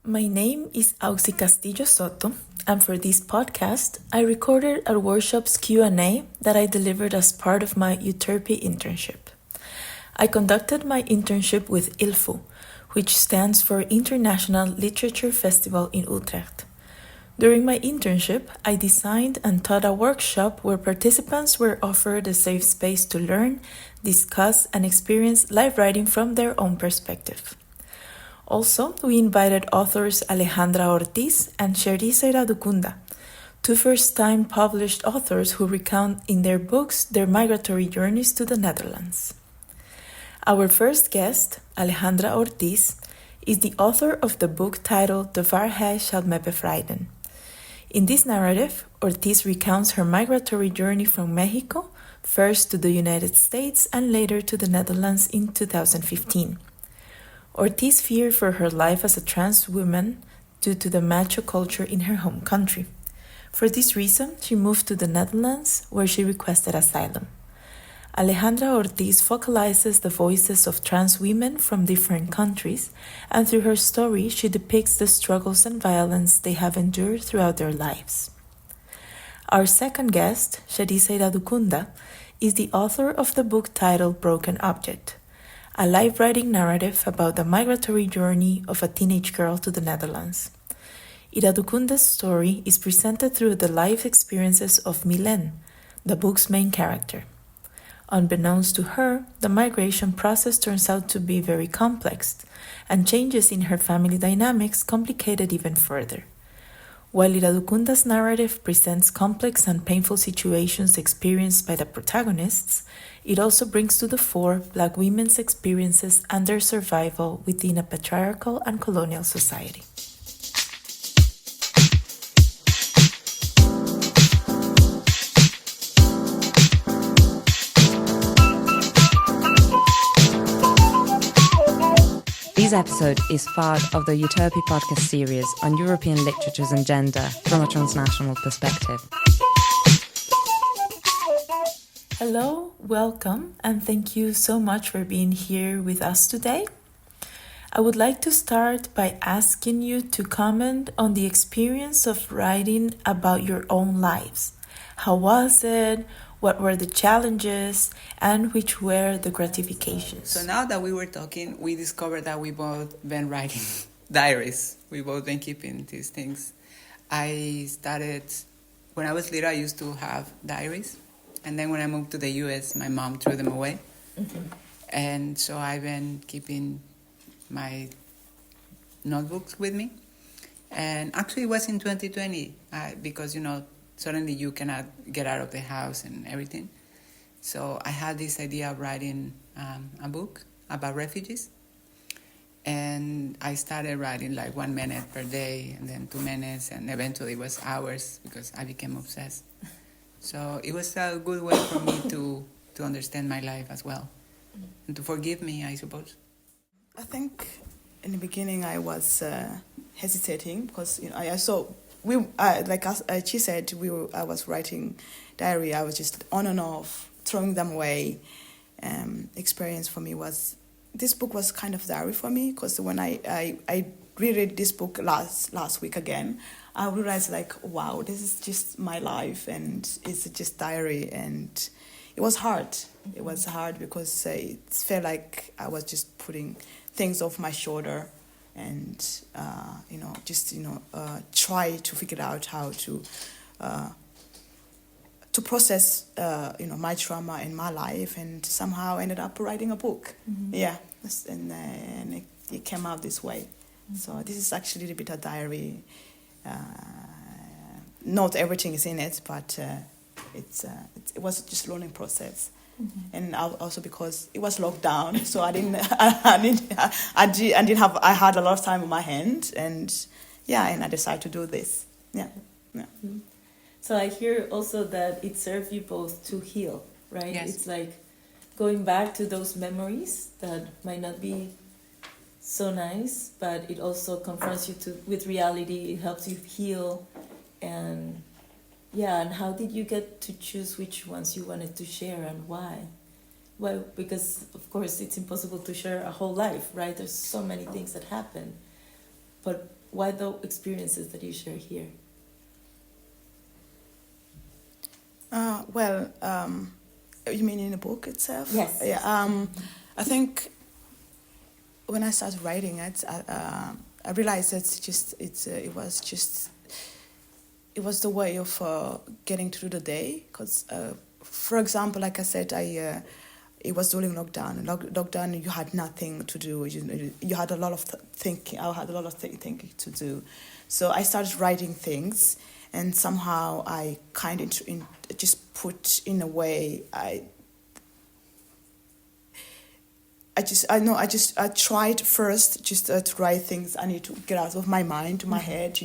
My name is Auxi Castillo Soto, and for this podcast, I recorded a workshop's Q&A that I delivered as part of my EUTERPE internship. I conducted my internship with ILFU, which stands for International Literature Festival in Utrecht. During my internship, I designed and taught a workshop where participants were offered a safe space to learn, discuss, and experience live writing from their own perspective. Also, we invited authors Alejandra Ortiz and Chérissa Iradukunda, two first-time published authors who recount in their books their migratory journeys to the Netherlands. Our first guest, Alejandra Ortiz, is the author of the book titled De waarheid zal me bevrijden. In this narrative, Ortiz recounts her migratory journey from Mexico, first to the United States and later to the Netherlands in 2015. Ortiz feared for her life as a trans woman due to the macho culture in her home country. For this reason, she moved to the Netherlands, where she requested asylum. Alejandra Ortiz focalizes the voices of trans women from different countries, and through her story, she depicts the struggles and violence they have endured throughout their lives. Our second guest, Chérissa Iradukunda, is the author of the book titled Broken Object, a live writing narrative about the migratory journey of a teenage girl to the Netherlands. Iradukunda's story is presented through the life experiences of Milen, the book's main character. Unbeknownst to her, the migration process turns out to be very complex, and changes in her family dynamics complicate it even further. While Iradukunda's narrative presents complex and painful situations experienced by the protagonists, it also brings to the fore Black women's experiences and their survival within a patriarchal and colonial society. This episode is part of the EUTERPE podcast series on European literatures and gender from a transnational perspective. Hello, welcome, and thank you so much for being here with us today. I would like to start by asking you to comment on the experience of writing about your own lives. How was it? What were the challenges, and which were the gratifications? So now that we were talking, we discovered that we both been writing diaries. We both been keeping these things. I started, when I was little, I used to have diaries. And then when I moved to the US, my mom threw them away. Mm-hmm. And so I've been keeping my notebooks with me. And actually it was in 2020, because, suddenly you cannot get out of the house and everything. So I had this idea of writing a book about refugees. And I started writing like 1 minute per day, and then 2 minutes, and eventually it was hours because I became obsessed. So it was a good way for me to understand my life as well, and to forgive me, I suppose. I think in the beginning I was hesitating because I saw as she said I was writing diary. I was just on and off throwing them away. Experience for me was this book was kind of diary for me because when I reread this book last week again, I realized wow, this is just my life and it's just diary, and it was hard. Mm-hmm. It was hard because it felt like I was just putting things off my shoulder and try to figure out how to process my trauma in my life, and somehow ended up writing a book. Mm-hmm. Yeah, and it came out this way. Mm-hmm. So this is actually a bit of diary. Not everything is in it, but it was just a learning process. Mm-hmm. And also because it was locked down, so I had a lot of time on my hand, and I decided to do this. Yeah. Mm-hmm. So I hear also that it served you both to heal, right? Yes. It's like going back to those memories that might not be so nice, but it also confronts you with reality. It helps you heal, and how did you get to choose which ones you wanted to share and why? Well, because of course it's impossible to share a whole life, right? There's so many things that happen, but why the experiences that you share here? You mean in the book itself? Yes. Yeah. I think when I started writing it, I realized that it was the way of getting through the day. Because, for example, like I said, it was during lockdown. Lockdown, you had nothing to do. You had a lot of thinking. I had a lot of thinking to do. So I started writing things, and somehow I kind of just put in a way I tried first just to write things I need to get out of my mind, to my head,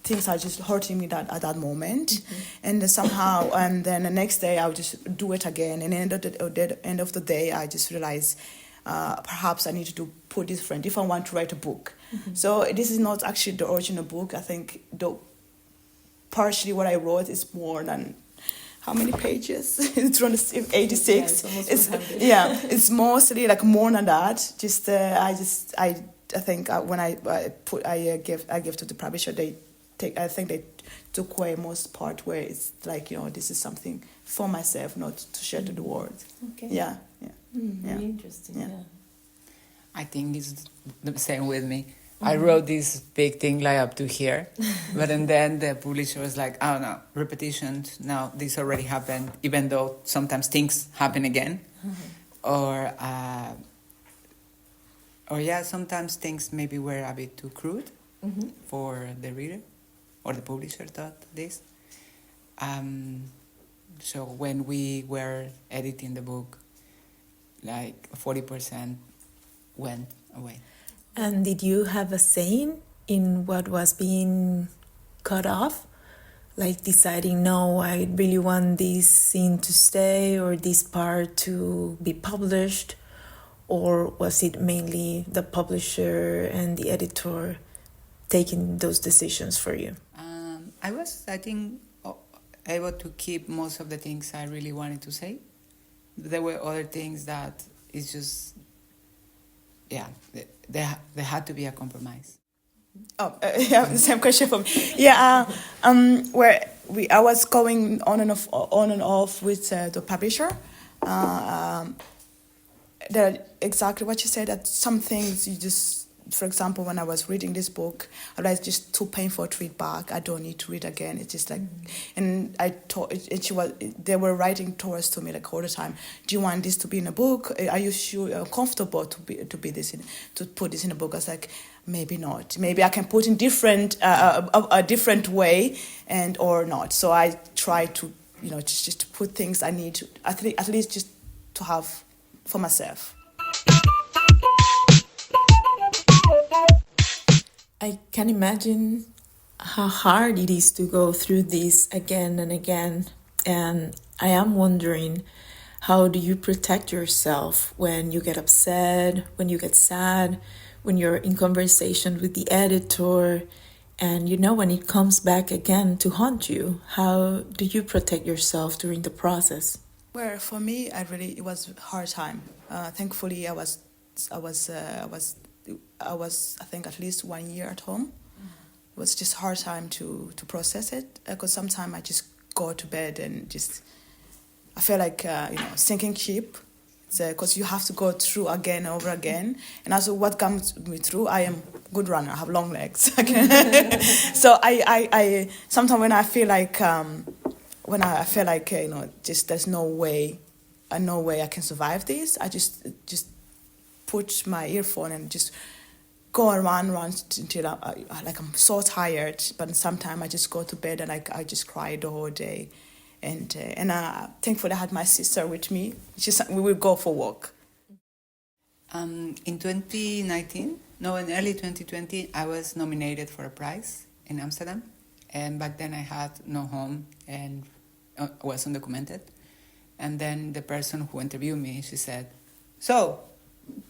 things are just hurting me at that moment. And somehow, and then the next day I would just do it again. And at the end of the day, I just realized perhaps I need to put this different if I want to write a book. So this is not actually the original book. I think partially what I wrote is more than... How many pages? It's 286. Yeah, it's mostly like more than that. I think when I give to the publisher, I think they took away most part where it's like, this is something for myself, not to share to the world. Okay. Yeah. Very interesting. Yeah. I think it's the same with me. I wrote this big thing like up to here, but then the publisher was like, oh no, repetitions, no, this already happened, even though sometimes things happen again. Or sometimes things maybe were a bit too crude for the reader, or the publisher thought this. So when we were editing the book, like 40% went away. And did you have a say in what was being cut off? Like deciding, no, I really want this scene to stay or this part to be published? Or was it mainly the publisher and the editor taking those decisions for you? I was, I think, able to keep most of the things I really wanted to say. There were other things that it's just... there had to be a compromise. The same question for me. I was going on and off with the publisher. Exactly what you said. That some things you just, for example, when I was reading this book, I realized just too painful to read back. I don't need to read again. It's just like, and they were writing towards to me like all the time. Do you want this to be in a book? Are you sure comfortable to put this in a book? I was like, maybe not. Maybe I can put in a different way, and or not. So I try to just to put things I need to at least just to have for myself. I can imagine how hard it is to go through this again and again. And I am wondering, how do you protect yourself when you get upset, when you get sad, when you're in conversation with the editor, and when it comes back again to haunt you? How do you protect yourself during the process? Well, for me, it was a hard time. Thankfully, I was I think at least 1 year at home. It was just hard time to process it, because sometimes I just go to bed and I feel like sinking ship. Because you have to go through again and over again. And also what comes me through, I am a good runner. I have long legs. So I sometimes when I feel like just there's no way I can survive this, I just put my earphone and just go around until I'm so tired. But sometimes I just go to bed and I just cry the whole day. And thankfully I had my sister with me. We will go for a walk. In 2019, in early 2020, I was nominated for a prize in Amsterdam. And back then I had no home and was undocumented. And then the person who interviewed me, she said, so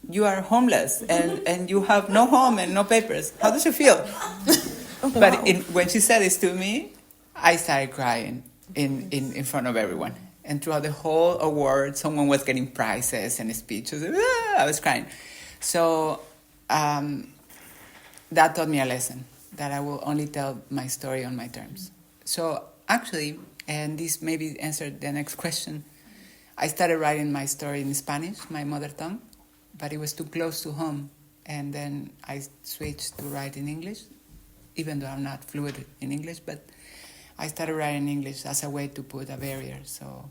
you are homeless and you have no home and no papers. How does it feel? Wow. But when she said this to me, I started crying in front of everyone. And throughout the whole award, someone was getting prizes and speeches. I was crying. So that taught me a lesson, that I will only tell my story on my terms. So actually, and this maybe answered the next question, I started writing my story in Spanish, my mother tongue, but it was too close to home. And then I switched to write in English, even though I'm not fluent in English, but I started writing in English as a way to put a barrier. So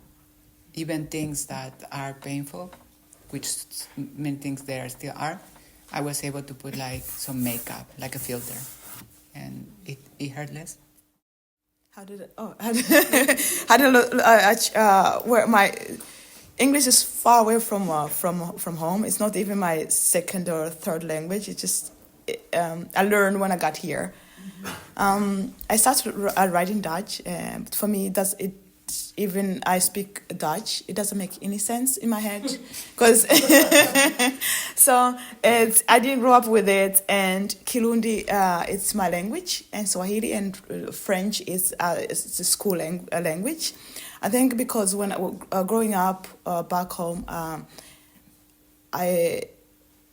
even things that are painful, which many things there still are, I was able to put like some makeup, like a filter, and it hurt less. How did it? Oh, where my English is far away from home. It's not even my second or third language. It's just I learned when I got here. I started writing Dutch. For me, even I speak Dutch, it doesn't make any sense in my head, because so I didn't grow up with it. And Kirundi, it's my language, and Swahili and French is it's a school language. I think because when growing up back home, I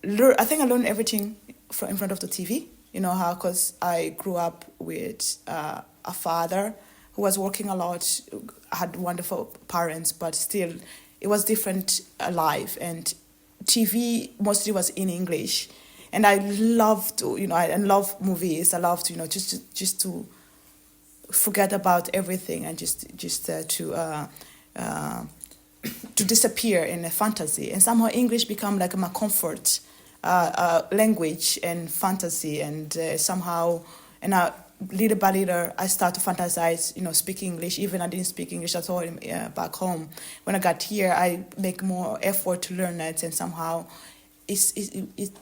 think I learned everything in front of the TV. You know how, because I grew up with a father who was working a lot, had wonderful parents, but still it was different life. And TV mostly was in English. And I love to, I love movies. I love to, just to forget about everything and just to disappear in a fantasy. And somehow English become like my comfort language and fantasy. And somehow, little by little, I start to fantasize, speaking English. Even I didn't speak English at all back home. When I got here, I make more effort to learn it, and somehow it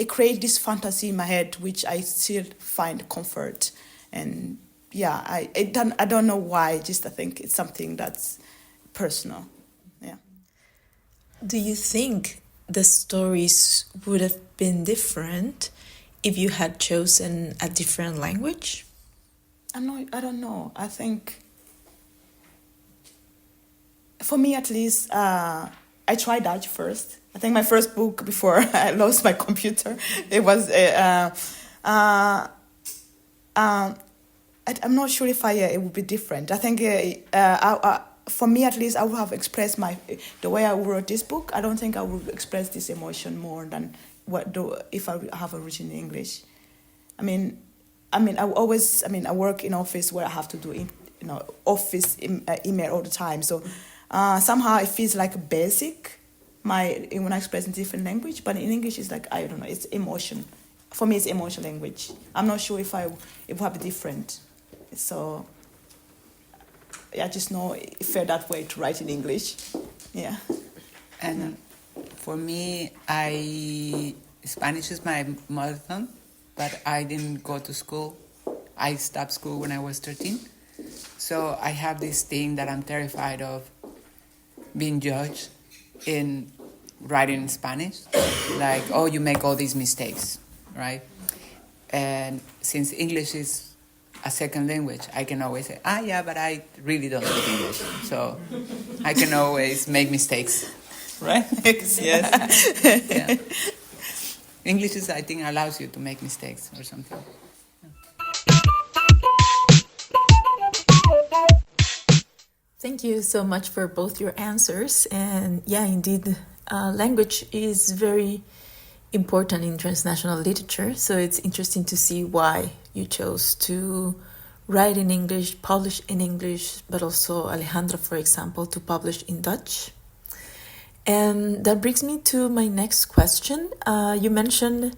creates this fantasy in my head, which I still find comfort. And yeah, I don't know why. Just I think it's something that's personal. Yeah. Do you think the stories would have been different if you had chosen a different language? I don't know. I think, for me at least, I tried Dutch first. I think my first book before I lost my computer, it was. I'm not sure if it would be different. I think for me at least, I would have expressed the way I wrote this book. I don't think I would express this emotion more than if I have a written in English. I work in office where I have to do office email all the time. So somehow it feels like basic when I express in different language. But in English, it's like, I don't know, it's emotion. For me, it's emotional language. I'm not sure if it would be different. So I just know it felt that way to write in English. Yeah. And for me, Spanish is my mother tongue, but I didn't go to school. I stopped school when I was 13. So I have this thing that I'm terrified of being judged in writing in Spanish. Like, oh, you make all these mistakes, right? And since English is a second language, I can always say, yeah, but I really don't speak English. So I can always make mistakes. Right? Yes. Yeah. English is, I think, allows you to make mistakes or something. Thank you so much for both your answers. And yeah, indeed, language is very important in transnational literature. So it's interesting to see why you chose to write in English, publish in English, but also Alejandra, for example, to publish in Dutch. And that brings me to my next question. You mentioned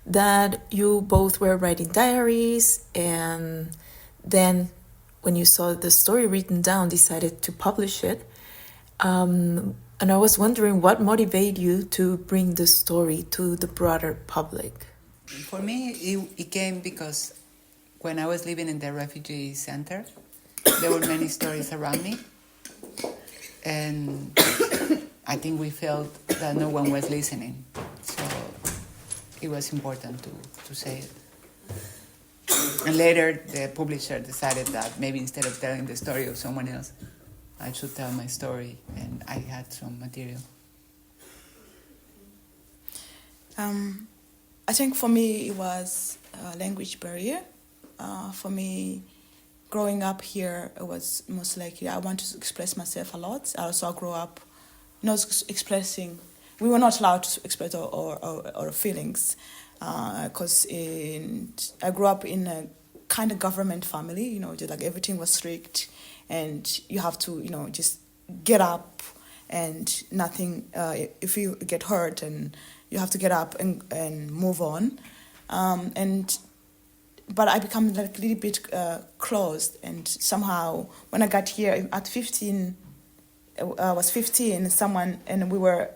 that you both were writing diaries, and then when you saw the story written down, decided to publish it. And I was wondering what motivated you to bring the story to the broader public? For me, it came because when I was living in the refugee center, there were many stories around me. And I think we felt that no one was listening. So it was important to say it. And later, the publisher decided that maybe instead of telling the story of someone else, I should tell my story, and I had some material. I think for me it was a language barrier. For me, growing up here, it was most likely I want to express myself a lot. I also grew up not expressing. We were not allowed to express our feelings because I grew up in a kind of government family. Just like everything was strict, and you have to just get up and nothing. If you get hurt, and you have to get up and move on, But I become like a little bit closed, and somehow when I got here at 15, I was 15. And we were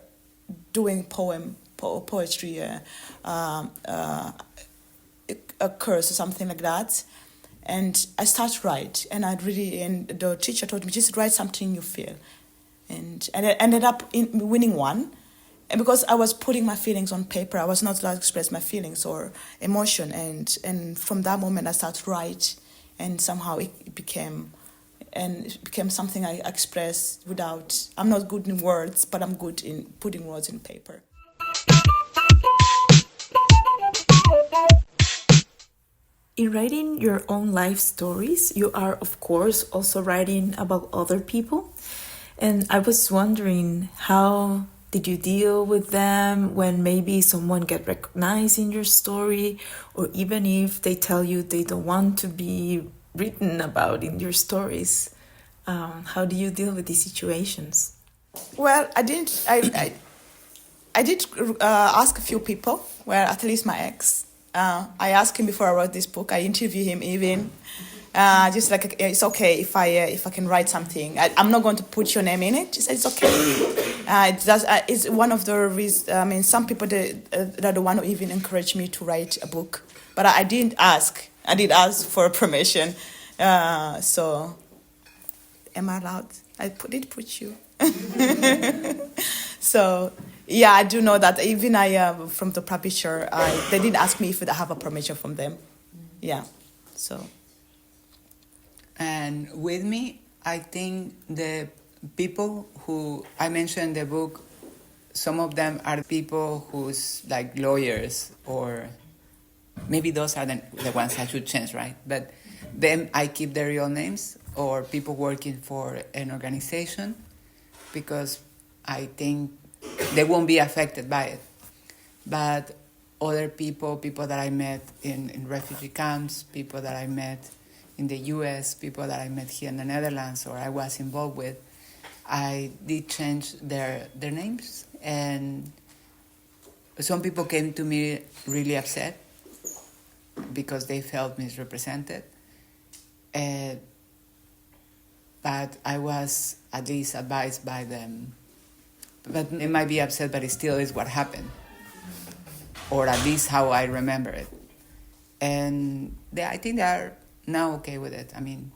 doing poetry, a course or something like that, and I started to write, and the teacher told me just write something you feel, and I ended up winning one. And because I was putting my feelings on paper, I was not allowed to express my feelings or emotion. And from that moment, I started to write, and somehow it became something I express without. I'm not good in words, but I'm good in putting words in paper. In writing your own life stories, you are, of course, also writing about other people. And I was wondering, how did you deal with them when maybe someone get recognized in your story, or even if they tell you they don't want to be written about in your stories? How do you deal with these situations? Well, I did ask a few people. Well, at least my ex. I asked him before I wrote this book. I interviewed him even. Just like, it's okay if I can write something. I'm not going to put your name in it. Just it's okay. It's one of the reasons. I mean, some people they're the one who even encouraged me to write a book, but I didn't ask. I did ask for permission. So, am I allowed? Did put you. So yeah, I do know that even from the publisher, they did ask me if I have a permission from them. Yeah, so. And with me, I think the people who I mentioned in the book, some of them are people who's like lawyers, or maybe those are the ones I should change, right? But then I keep their real names, or people working for an organization, because I think they won't be affected by it. But other people that I met in refugee camps, people that I met in the US, people that I met here in the Netherlands, or I was involved with, I did change their names. And some people came to me really upset because they felt misrepresented. But I was at least advised by them. But they might be upset, but it still is what happened, or at least how I remember it. And I think they are now okay with it. I mean,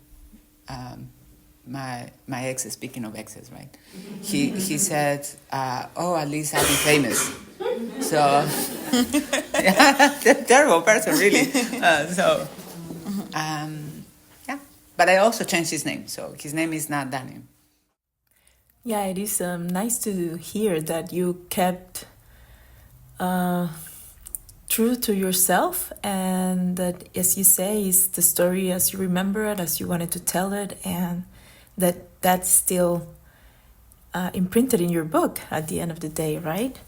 my ex, speaking of exes, right? He said, "Oh, at least I'll be famous." So, yeah, terrible person, really. Yeah. But I also changed his name, so his name is not Daniel. Yeah, it is nice to hear that you kept true to yourself, and that, as you say, is the story as you remember it, as you wanted to tell it, and that's still imprinted in your book at the end of the day, right?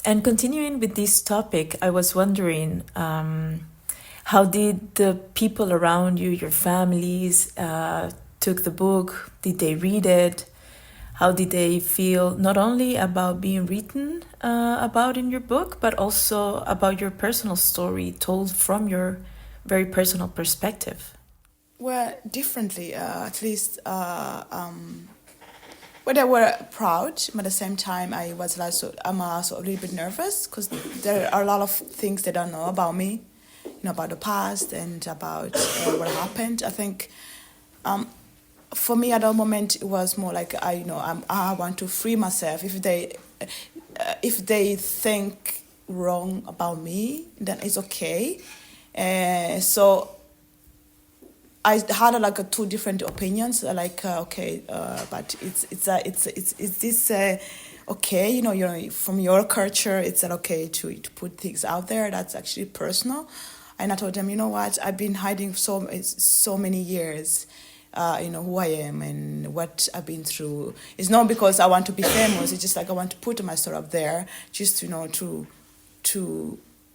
And continuing with this topic, I was wondering, how did the people around you, your families, took the book? Did they read it? How did they feel not only about being written about in your book, but also about your personal story told from your very personal perspective? Well, differently, at least. Well, they were proud, but at the same time, I'm also a little bit nervous, because there are a lot of things they don't know about me, about the past and about what happened. I think. For me, at that moment, it was more like I want to free myself. If they think wrong about me, then it's okay. So I had two different opinions. But it's this okay, from your culture, it's not okay to put things out there. That's actually personal. And I told them, you know what, I've been hiding so many years, who I am and what I've been through. It's not because I want to be famous. It's just like I want to put my story up there, just to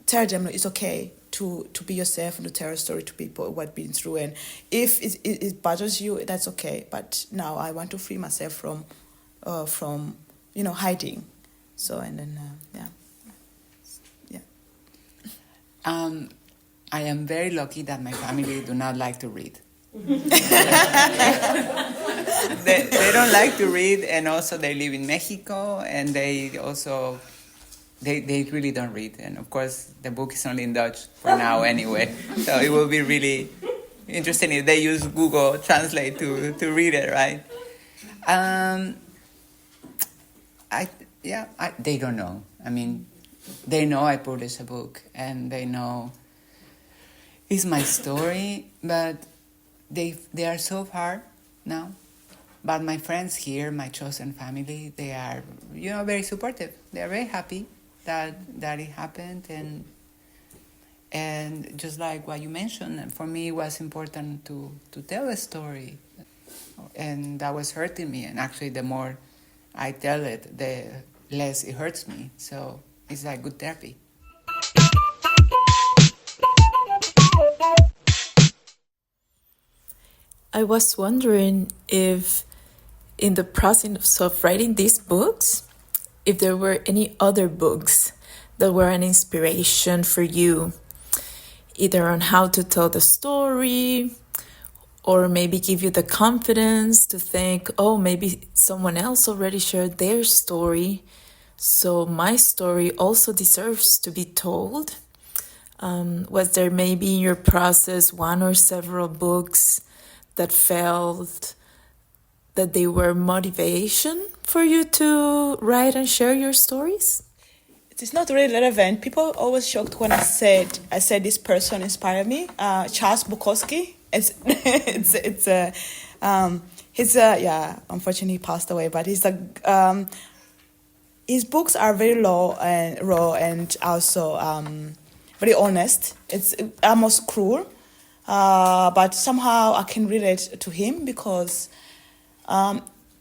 tell them it's okay to be yourself and to tell a story to people what I've been through. And if it bothers you, that's okay. But now I want to free myself from hiding. So and then I am very lucky that my family do not like to read. they don't like to read, and also they live in Mexico, and they also they really don't read. And of course, the book is only in Dutch for now anyway. So it will be really interesting if they use Google Translate to read it, right? They don't know. I mean, they know I published a book, and they know it's my story, but they are so far now. But my friends here, my chosen family, they are, very supportive. They are very happy that it happened, and just like what you mentioned, for me it was important to tell a story, and that was hurting me. And actually, the more I tell it, the less it hurts me. So it's like good therapy. I was wondering if, in the process of writing these books, if there were any other books that were an inspiration for you, either on how to tell the story, or maybe give you the confidence to think, oh, maybe someone else already shared their story, so my story also deserves to be told. Was there maybe in your process one or several books that felt that they were motivation for you to write and share your stories? It's not really relevant. People are always shocked when I said this person inspired me. Charles Bukowski. Unfortunately he passed away, but his books are very raw and also very honest. It's almost cruel. But somehow I can relate to him because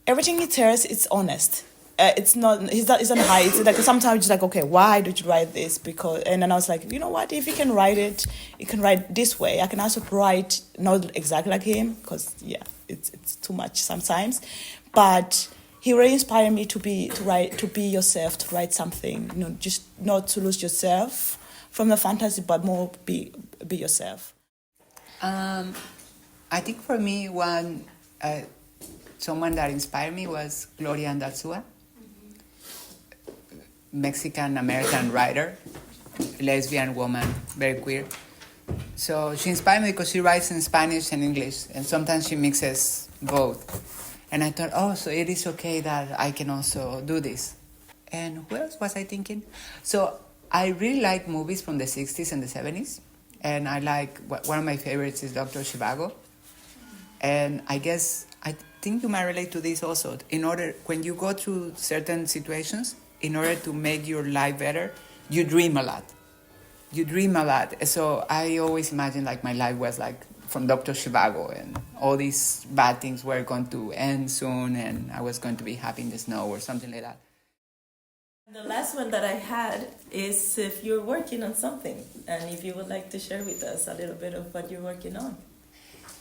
everything he tells is honest. It's not high. It's like sometimes it's like, okay, why did you write this? And then I was like, you know what? If you can write it, you can write this way. I can also write not exactly like him because it's too much sometimes, but he really inspired me to be yourself, to write something. Just not to lose yourself from the fantasy, but more be yourself. I think for me, someone that inspired me was Gloria Andalzúa, Mexican-American writer, lesbian woman, very queer. So she inspired me because she writes in Spanish and English, and sometimes she mixes both. And I thought, so it is okay that I can also do this. And who else was I thinking? So I really like movies from the 60s and the 70s. And I like, one of my favorites is Dr. Zhivago. And I think you might relate to this also. When you go through certain situations, in order to make your life better, you dream a lot. So I always imagine like my life was like from Dr. Zhivago, and all these bad things were going to end soon, and I was going to be happy in the snow or something like that. The last one that I had is if you're working on something, and if you would like to share with us a little bit of what you're working on.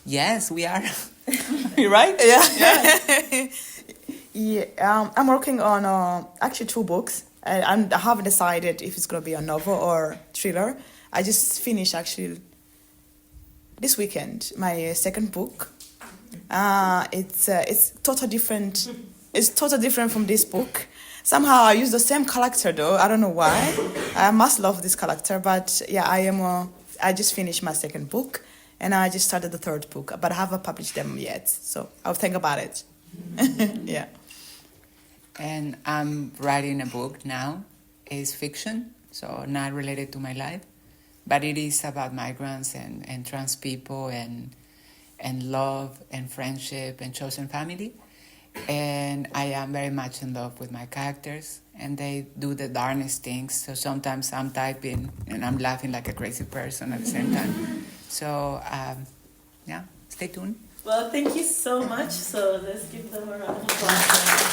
Yes, we are. You're right? Yeah. I'm working on actually 2 books. I haven't decided if it's going to be a novel or thriller. I just finished actually this weekend my second book. It's totally different. It's totally different from this book. Somehow I use the same character though. I don't know why. I must love this character, but I just finished my second book, and I just started the third book, but I haven't published them yet. So I'll think about it. Yeah. And I'm writing a book now. It's fiction, so not related to my life, but it is about migrants and trans people and love and friendship and chosen family. and I am very much in love with my characters, and they do the darnest things. So sometimes I'm typing and I'm laughing like a crazy person at the same time. So yeah, stay tuned. Well, thank you so much. So let's give them a round of applause.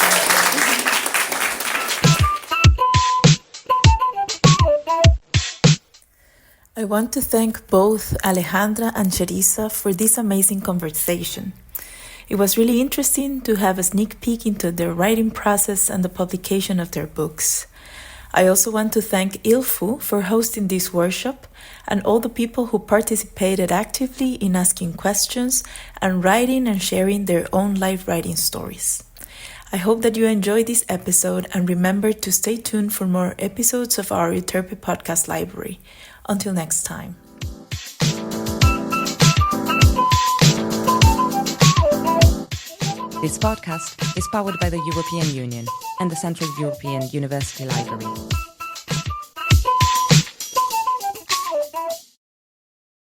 I want to thank both Alejandra and Chérissa for this amazing conversation. It was really interesting to have a sneak peek into their writing process and the publication of their books. I also want to thank ILFU for hosting this workshop and all the people who participated actively in asking questions and writing and sharing their own life writing stories. I hope that you enjoyed this episode and remember to stay tuned for more episodes of our EUTERPE podcast library. Until next time. This podcast is powered by the European Union and the Central European University Library.